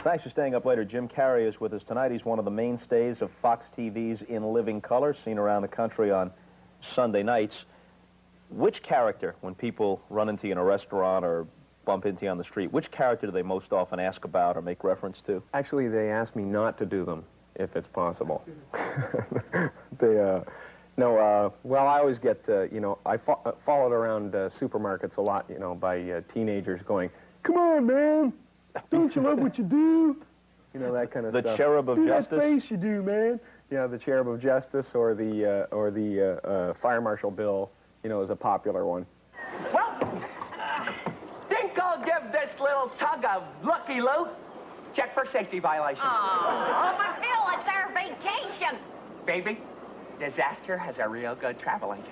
Thanks for staying up later. Jim Carrey is with us tonight. He's one of the mainstays of Fox TV's In Living Color, seen around the country on Sunday nights. Which character, when people run into you in a restaurant or bump into you on the street, which character do they most often ask about or make reference to? Actually, they ask me not to do them, if it's possible. Well, I always get, you know, I followed around supermarkets a lot, you know, by teenagers going, "Come on, man! Don't you love what you do?" You know, that kind of stuff. The Cherub of Justice? That face you do, man. Yeah, the Cherub of Justice or the Fire Marshal Bill, you know, is a popular one. Well, think I'll give this little tug a looky-loo. Check for safety violation. Oh, but Bill, it's our vacation. Baby, disaster has a real good travel agent.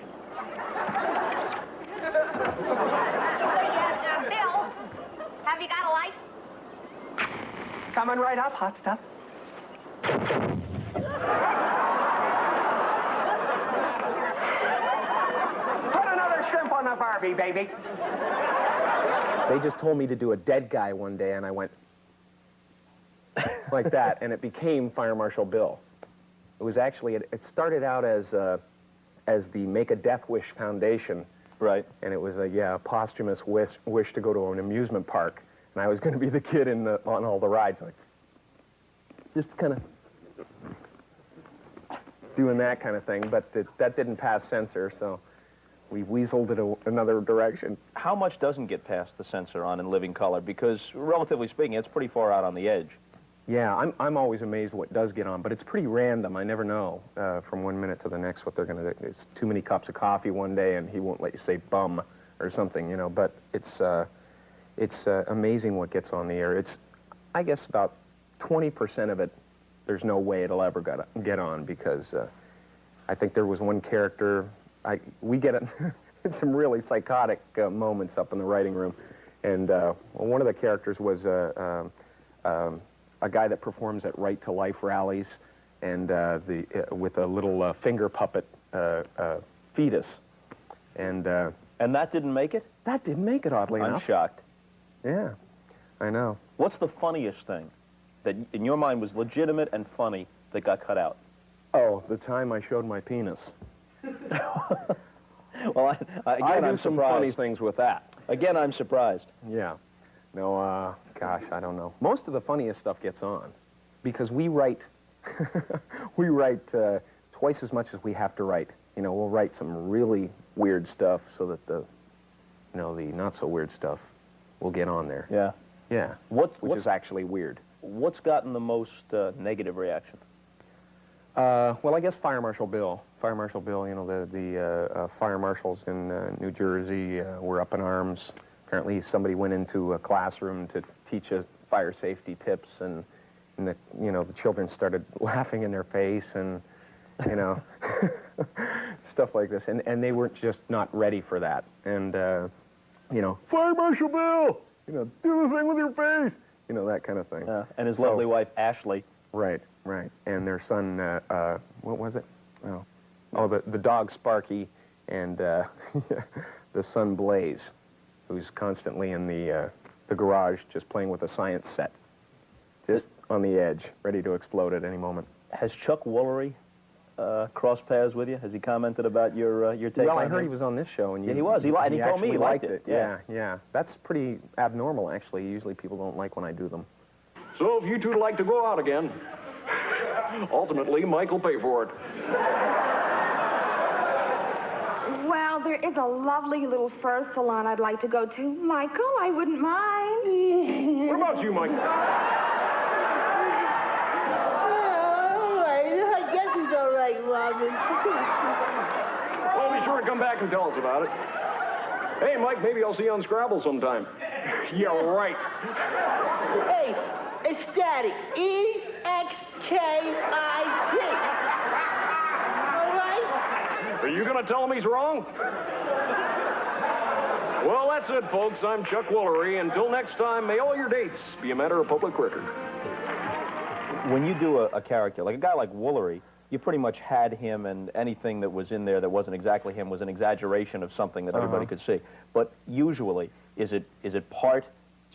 Bill, have you got a light? Coming right up, hot stuff. Put another shrimp on the Barbie, baby. They just told me to do a dead guy one day, and I went like that, and it became Fire Marshal Bill. It was actually, it started out as the Make-A-Death-Wish Foundation. Right. And it was a posthumous wish to go to an amusement park. And I was going to be the kid on all the rides, like, just kind of doing that kind of thing. But that didn't pass censor, so we weaseled it another direction. How much doesn't get past the censor on In Living Color? Because, relatively speaking, it's pretty far out on the edge. Yeah, I'm always amazed what does get on, but it's pretty random. I never know from one minute to the next what they're going to do. It's too many cups of coffee one day, and he won't let you say bum or something, you know. But it's amazing what gets on the air. It's, I guess, about 20% of it, there's no way it'll ever get on, because I think there was one character, we get some really psychotic moments up in the writing room, and one of the characters was a guy that performs at Right to Life rallies, and with a little finger puppet fetus, and that didn't make it? That didn't make it, oddly enough. I'm shocked. Yeah, I know. What's the funniest thing that, in your mind, was legitimate and funny that got cut out? Oh, the time I showed my penis. Well, again, I do I'm some surprised. funny things with that. Again, I'm surprised. Yeah. No, gosh, I don't know. Most of the funniest stuff gets on, because we write, we write twice as much as we have to write. You know, we'll write some really weird stuff so that the not so weird stuff will get on there. Yeah. Yeah. Which is actually weird. What's gotten the most negative reaction? Well, I guess Fire Marshal Bill. Fire Marshal Bill, you know, the fire marshals in New Jersey were up in arms. Apparently somebody went into a classroom to teach us fire safety tips, and the children started laughing in their face, and, you know, stuff like this. And they weren't just not ready for that. And, you know, Fire Marshal Bill, you know, do the thing with your face, you know, that kind of thing. And his lovely wife, Ashley. Right, right. And their son, what was it? Oh, the dog Sparky, and the son Blaze, who's constantly in the garage just playing with a science set, just on the edge, ready to explode at any moment. Has Chuck Woolery crossed paths with you? Has he commented about your take on him? Well, I heard he was on this show, and yeah, he was. He told me he liked it. Yeah, yeah. That's pretty abnormal, actually. Usually people don't like when I do them. So if you two like to go out again, ultimately, Mike will pay for it. Well, there is a lovely little fur salon I'd like to go to. Michael, I wouldn't mind. What about you, Mike? All right. I guess it's all right, Robin. Well, be sure to come back and tell us about it. Hey, Mike, maybe I'll see you on Scrabble sometime. Yeah, right. Hey, ecstatic. E-X-K-I-T. All right? Are you going to tell him he's wrong? Well, that's it, folks. I'm Chuck Woolery. Until next time, may all your dates be a matter of public record. When you do a character, like a guy like Woolery, you pretty much had him, and anything that was in there that wasn't exactly him was an exaggeration of something that everybody could see. But usually, is it part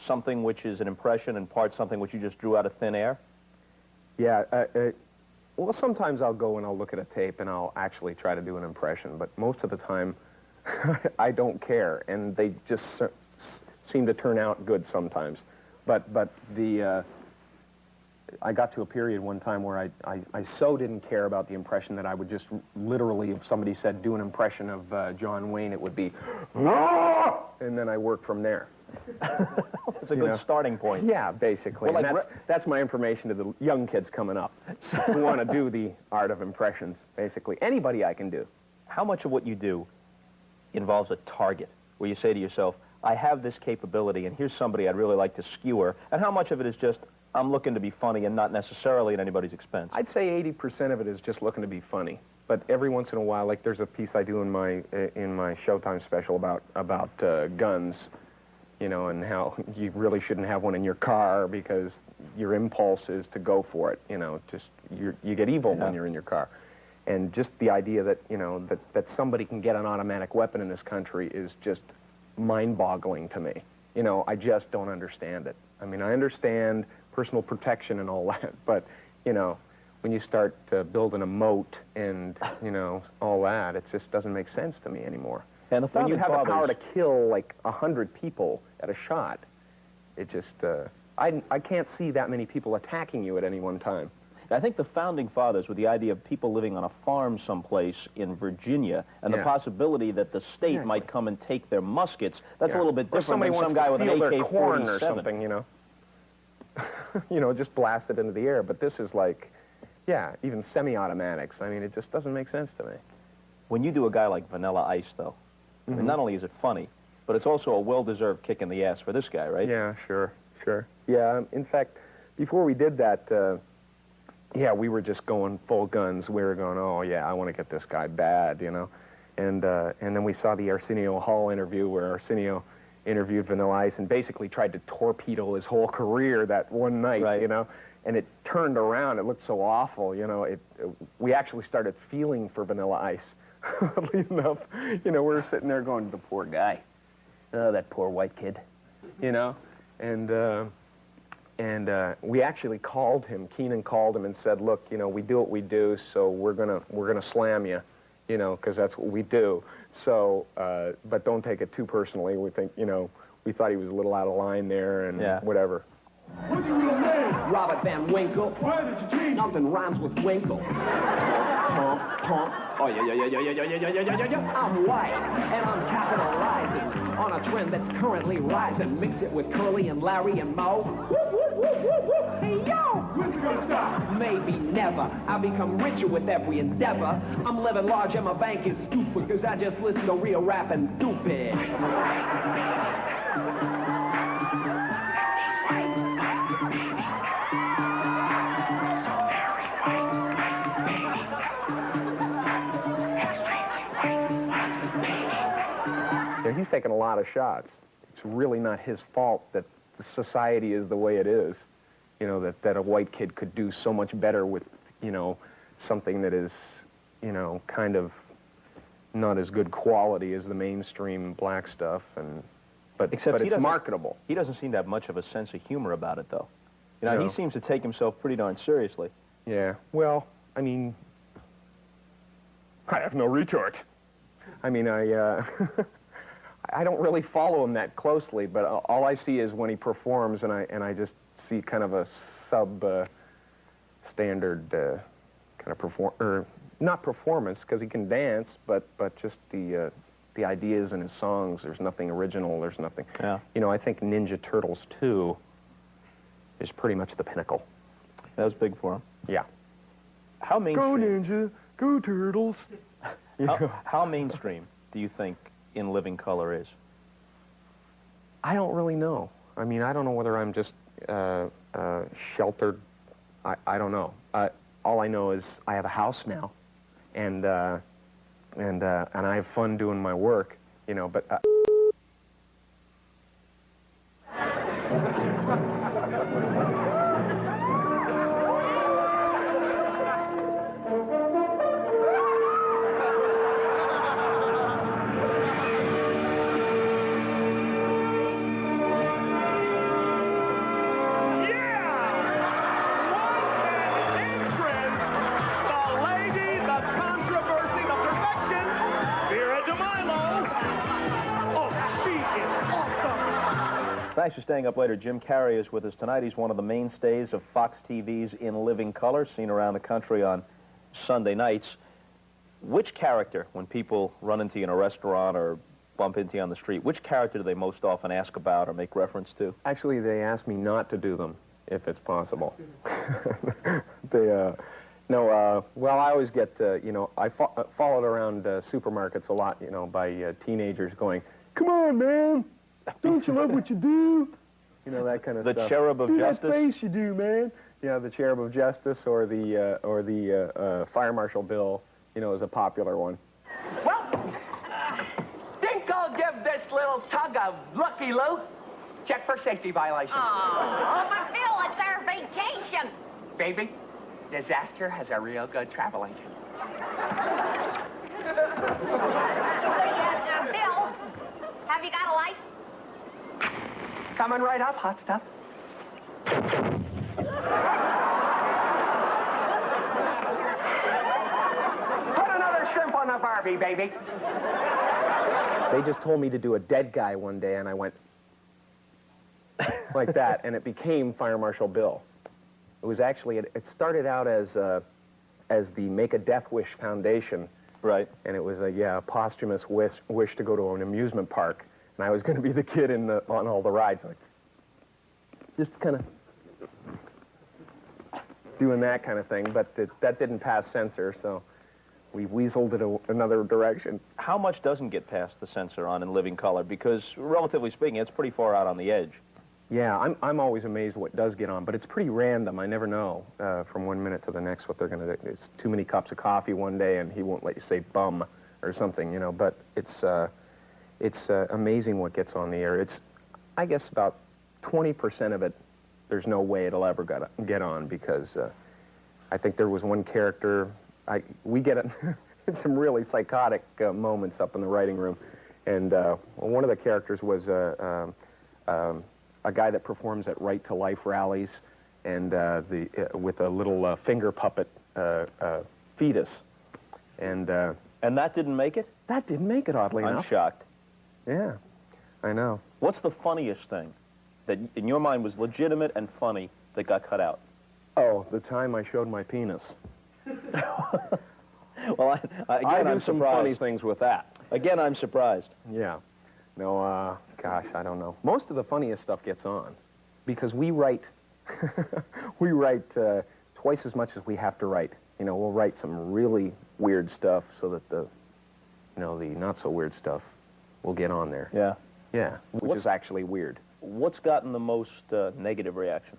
something which is an impression and part something which you just drew out of thin air? Yeah, well, sometimes I'll go and I'll look at a tape and I'll actually try to do an impression, but most of the time, I don't care, and they just seem to turn out good sometimes. But I got to a period one time where I so didn't care about the impression that I would just literally, if somebody said do an impression of John Wayne, it would be, "Ah!" And then I work from there. It's a good starting point. Yeah, basically. Well, and like that's my information to the young kids coming up who want to do the art of impressions, basically. Anybody I can do. How much of what you do involves a target, where you say to yourself, I have this capability, and here's somebody I'd really like to skewer, and how much of it is just, I'm looking to be funny and not necessarily at anybody's expense? I'd say 80% of it is just looking to be funny. But every once in a while, like there's a piece I do in my Showtime special about guns, you know, and how you really shouldn't have one in your car because your impulse is to go for it, you know, just you get evil when you're in your car. And just the idea that, you know, that somebody can get an automatic weapon in this country is just mind-boggling to me. You know, I just don't understand it. I mean, I understand personal protection and all that, but, you know, when you start building a moat and, you know, all that, it just doesn't make sense to me anymore. And the when you founding have the power fathers... to kill, like, 100 people at a shot, it just, I can't see that many people attacking you at any one time. I think the founding fathers, with the idea of people living on a farm someplace in Virginia, and the possibility that the state might come and take their muskets, that's a little bit different than some guy with an AK-47 or something, you know. You know, just blast it into the air. But this is like, yeah, even semi-automatics. I mean, it just doesn't make sense to me. When you do a guy like Vanilla Ice, though, I mean, not only is it funny, but it's also a well-deserved kick in the ass for this guy, right? Yeah, sure. Yeah, in fact, before we did that, yeah, we were just going full guns. We were going, oh, yeah, I want to get this guy bad, you know. And then we saw the Arsenio Hall interview where Arsenio interviewed Vanilla Ice and basically tried to torpedo his whole career that one night, you know. And it turned around. It looked so awful, you know. We actually started feeling for Vanilla Ice, oddly enough. You know, we were sitting there going, the poor guy. Oh, that poor white kid, you know. And we actually called him. Keenan called him and said, "Look, you know, we do what we do, so we're gonna slam you, you know, because that's what we do. So, but don't take it too personally. We think, you know, we thought he was a little out of line there and whatever." What's your real name? Robert Van Winkle. Why did you change? Nothing rhymes with Winkle. Oh, yeah. I'm white, and I'm capitalizing on a trend that's currently rising. Mix it with Curly and Larry and Moe. Hey, yo! When's it gonna stop? Maybe never. I become richer with every endeavor. I'm living large and my bank is stupid, because I just listen to real rap and stupid. He's taken a lot of shots. It's really not his fault that the society is the way it is. You know, that a white kid could do so much better with, you know, something that is, you know, kind of not as good quality as the mainstream black stuff, but it's marketable. He doesn't seem to have much of a sense of humor about it, though. You know, he seems to take himself pretty darn seriously. Yeah, well, I mean, I have no retort. I mean, I don't really follow him that closely, but all I see is when he performs, and I just see kind of a standard kind of not performance, because he can dance, but just the ideas in his songs. There's nothing original. There's nothing. Yeah. You know, I think Ninja Turtles 2 is pretty much the pinnacle. That was big for him. Yeah. How mainstream? Go Ninja, go Turtles. How mainstream do you think In Living Color is? I don't really know. I mean, I don't know whether I'm just sheltered. I don't know. All I know is I have a house now, and I have fun doing my work, you know. But Thanks for staying up later. Jim Carrey is with us tonight. He's one of the mainstays of Fox TV's In Living Color, seen around the country on Sunday nights. Which character, when people run into you in a restaurant or bump into you on the street, which character do they most often ask about or make reference to? actually, they ask me not to do them, if it's possible. Well, I always get, you know, I followed around supermarkets a lot, you know, by teenagers going, "Come on, man, don't you love what you do?" You know, that kind of stuff. The Cherub of Justice? That face you do, man. Yeah, the Cherub of Justice or the Fire Marshal Bill, you know, is a popular one. Well, think I'll give this little tug a looky-loo. Check for safety violation. Oh, but Phil, it's our vacation. Baby, disaster has a real good travel agent. Bill, have you got a life? Coming right up, hot stuff. Put another shrimp on the Barbie, baby. They just told me to do a dead guy one day, and I went like that, and it became Fire Marshal Bill. It was actually, it started out as the Make a Death Wish Foundation. Right. And it was a posthumous wish to go to an amusement park. And I was going to be the kid on all the rides. Like, just kind of doing that kind of thing. But that didn't pass censor, so we weaseled it another direction. How much doesn't get past the censor on In Living Color? Because, relatively speaking, it's pretty far out on the edge. Yeah, I'm always amazed what does get on, but it's pretty random. I never know from one minute to the next what they're going to do. It's too many cups of coffee one day, and he won't let you say bum or something, you know. But it's amazing what gets on the air. It's, I guess, about 20% of it, there's no way it'll ever get on, because I think there was one character, we get in some really psychotic moments up in the writing room, and one of the characters was a guy that performs at Right to Life rallies, and with a little finger puppet fetus, and that didn't make it? That didn't make it, oddly enough. I'm shocked. Yeah, I know. What's the funniest thing that, in your mind, was legitimate and funny that got cut out? Oh, the time I showed my penis. Well, again, I do some funny things with that. Again, I'm surprised. Yeah. No, gosh, I don't know. Most of the funniest stuff gets on, because we write, we write twice as much as we have to write. You know, we'll write some really weird stuff so that the not so weird stuff will get on there. Yeah. Yeah, which is actually weird. What's gotten the most negative reaction?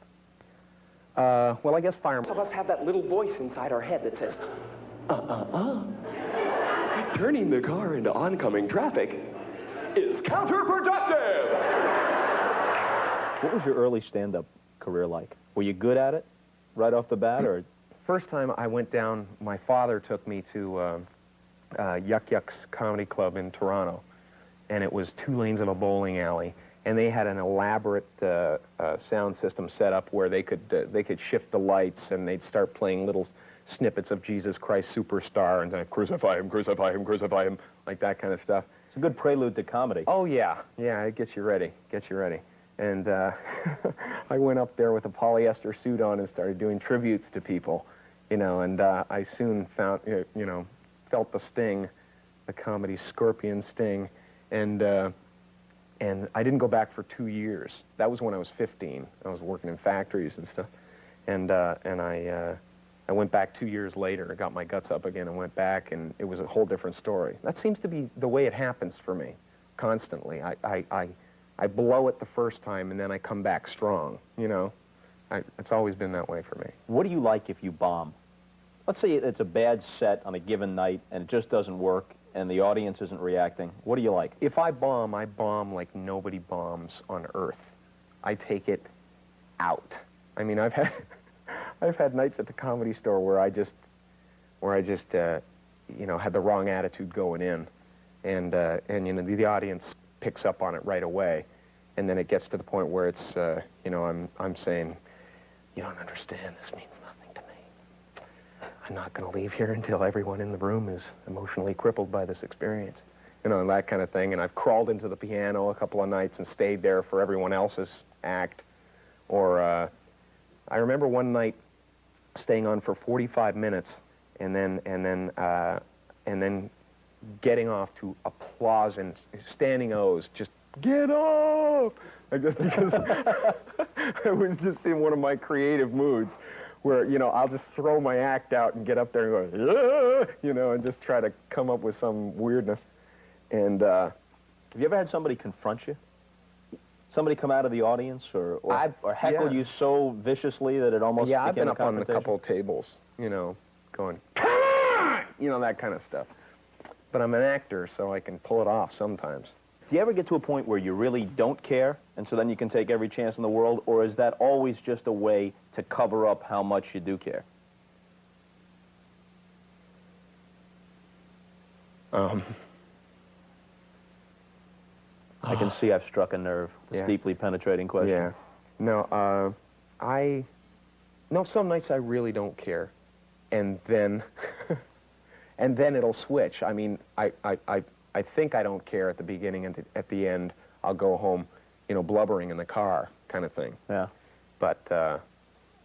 Well, I guess Some of us have that little voice inside our head that says, turning the car into oncoming traffic is counterproductive. What was your early stand-up career like? Were you good at it right off the bat, or? First time I went down, my father took me to Yuck Yuck's Comedy Club in Toronto, and it was 2 lanes of a bowling alley, and they had an elaborate sound system set up where they could shift the lights, and they'd start playing little snippets of Jesus Christ Superstar, and then crucify him, crucify him, crucify him, like that kind of stuff. It's a good prelude to comedy. Oh, yeah. Yeah, it gets you ready. Gets you ready. And I went up there with a polyester suit on and started doing tributes to people, you know, and I soon found, you know, felt the sting, the comedy scorpion sting, and I didn't go back for 2 years. That was when I was 15. I was working in factories and stuff, and I went back 2 years later. I got my guts up again and went back, and it was a whole different story. That seems to be the way it happens for me, constantly. I blow it the first time and then I come back strong, you know. It's always been that way for me. What do you like if you bomb? Let's say it's a bad set on a given night and it just doesn't work and the audience isn't reacting. What do you like? If I bomb like nobody bombs on earth. I take it out. I mean, I've had nights at the Comedy Store where I just you know, had the wrong attitude going in, and you know, the audience picks up on it right away, and then it gets to the point where it's you know, I'm saying, you don't understand, this means nothing to me. I'm not going to leave here until everyone in the room is emotionally crippled by this experience, you know, and that kind of thing. And I've crawled into the piano a couple of nights and stayed there for everyone else's act. Or I remember one night staying on for 45 minutes and then getting off to applause and standing O's, just get off! Just because I was just in one of my creative moods where, you know, I'll just throw my act out and get up there and go, yeah! You know, and just try to come up with some weirdness. And have you ever had somebody confront you? Somebody come out of the audience or heckle you so viciously that it almost yeah, became I've been a up on a confrontation? couple of tables, you know, going, you know, that kind of stuff. But I'm an actor, so I can pull it off sometimes. Do you ever get to a point where you really don't care, and so then you can take every chance in the world, or is that always just a way to cover up how much you do care? I can see I've struck a nerve. This deeply penetrating question. Yeah. No, no, some nights I really don't care. And then, and then it'll switch. I mean, I think I don't care at the beginning, and at the end, I'll go home, you know, blubbering in the car, kind of thing. Yeah. But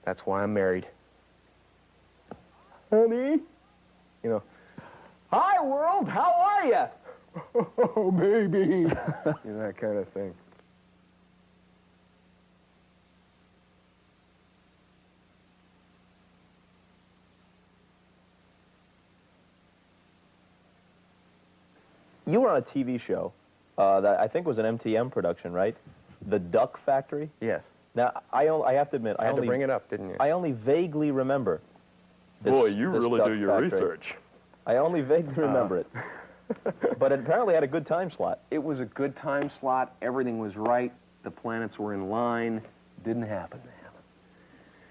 that's why I'm married. Honey? You know, Hi, world. How are you? oh, baby. You know, that kind of thing. You were on a TV show that I think was an MTM production, right? The Duck Factory? Yes. Now, I have to admit, I had to bring it up, didn't you? I only vaguely remember this, Boy, you this really Duck do your Factory. research. I only vaguely remember it. But it apparently had a good time slot. It was a good time slot. Everything was right. The planets were in line. Didn't happen.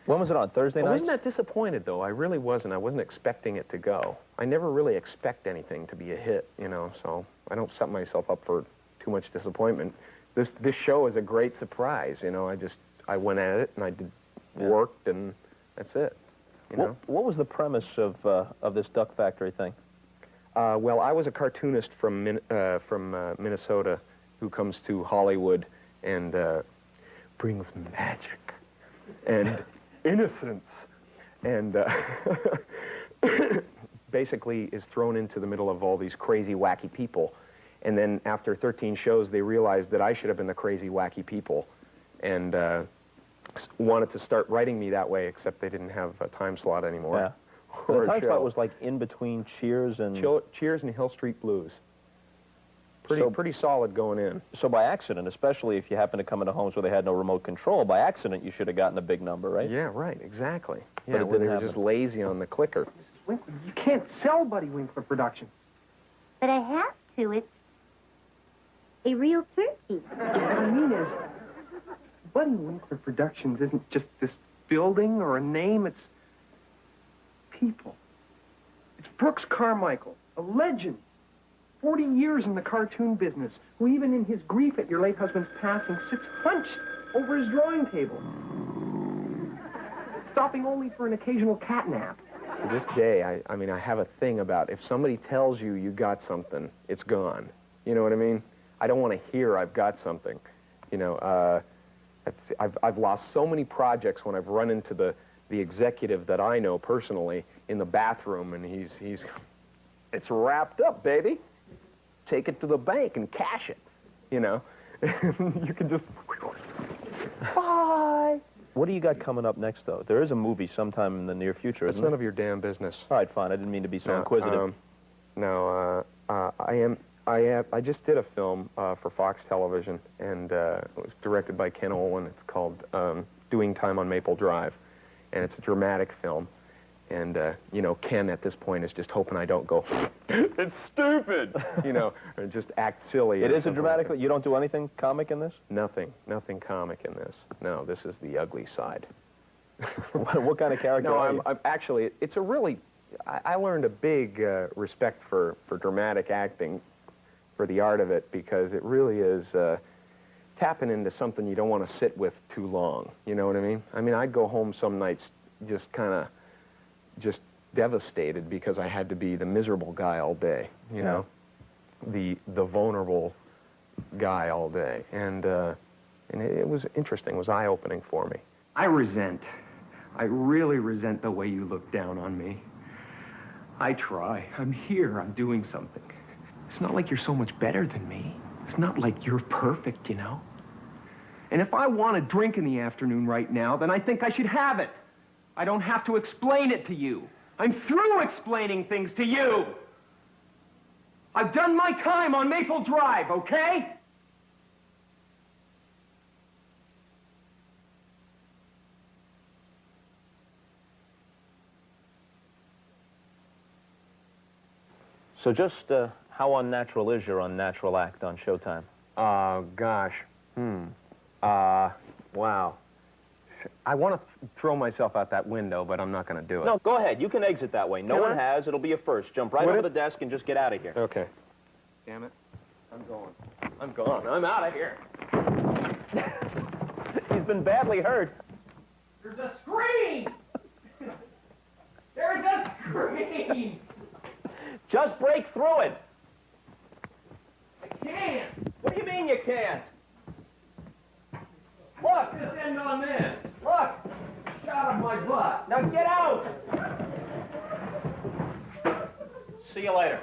When was it on? Thursday night? I wasn't that disappointed, though. I really wasn't. I wasn't expecting it to go. I never really expect anything to be a hit, you know, so I don't set myself up for too much disappointment. This show is a great surprise, you know. I went at it, and I worked, and that's it, you know. What was the premise of this Duck Factory thing? Well, I was a cartoonist from Minnesota who comes to Hollywood and brings magic and innocence and basically is thrown into the middle of all these crazy, wacky people. And then after 13 shows, they realized that I should have been the crazy, wacky people and wanted to start writing me that way, except they didn't have a time slot anymore. Yeah. The time slot was like in between Cheers and... Cheers and Hill Street Blues. Pretty solid going in. So by accident, especially if you happen to come into homes where they had no remote control, by accident you should have gotten a big number, right? Yeah, right, exactly. But Yeah, it where didn't they were happen. just lazy on the clicker. Winkler, you can't sell Buddy Winkler Productions. But I have to. It's a real turkey. What I mean is, Buddy Winkler Productions isn't just this building or a name, it's people. It's Brooks Carmichael, a legend. 40 years in the cartoon business, who even in his grief at your late husband's passing sits hunched over his drawing table, stopping only for an occasional cat nap. To this day, I mean, I have a thing about if somebody tells you you got something, it's gone. You know what I mean? I don't want to hear I've got something. You know, I've lost so many projects when I've run into the executive that I know personally in the bathroom, and he's it's wrapped up, baby. Take it to the bank and cash it, you know. You can just, bye. What do you got coming up next, though? There is a movie sometime in the near future, It's isn't none it? of your damn business. All right, fine. I didn't mean to be so inquisitive. No, I just did a film for Fox Television, and it was directed by Ken Olin. It's called Doing Time on Maple Drive, and it's a dramatic film. And, you know, Ken at this point is just hoping I don't go, it's stupid, you know, or just act silly. It is a dramatic, you don't do anything comic in this? Nothing comic in this. No, this is the ugly side. What kind of character are you? I'm actually, it's a really, I learned a big respect for dramatic acting, for the art of it, because it really is tapping into something you don't want to sit with too long, you know what I mean? I mean, I'd go home some nights just kind of, just devastated because I had to be the miserable guy all day, you know, the vulnerable guy all day, and it was interesting. It was eye-opening for me. I really resent the way you look down on me. I try. I'm here. I'm doing something. It's not like you're so much better than me. It's not like you're perfect, you know. And if I want a drink in the afternoon right now, then I think I should have it. I don't have to explain it to you. I'm through explaining things to you. I've done my time on Maple Drive, okay? So just how unnatural is your unnatural act on Showtime? Gosh. Wow. I want to throw myself out that window, but I'm not going to do it. No, go ahead. You can exit that way. No one has. It'll be a first. Jump right over the desk and just get out of here. Okay. Damn it. I'm going. I'm out of here. He's been badly hurt. There's a screen! There's a screen! Just break through it. I can't! What do you mean you can't? Look! Let's just end on this. Look! Shot of my butt. Now get out! See you later.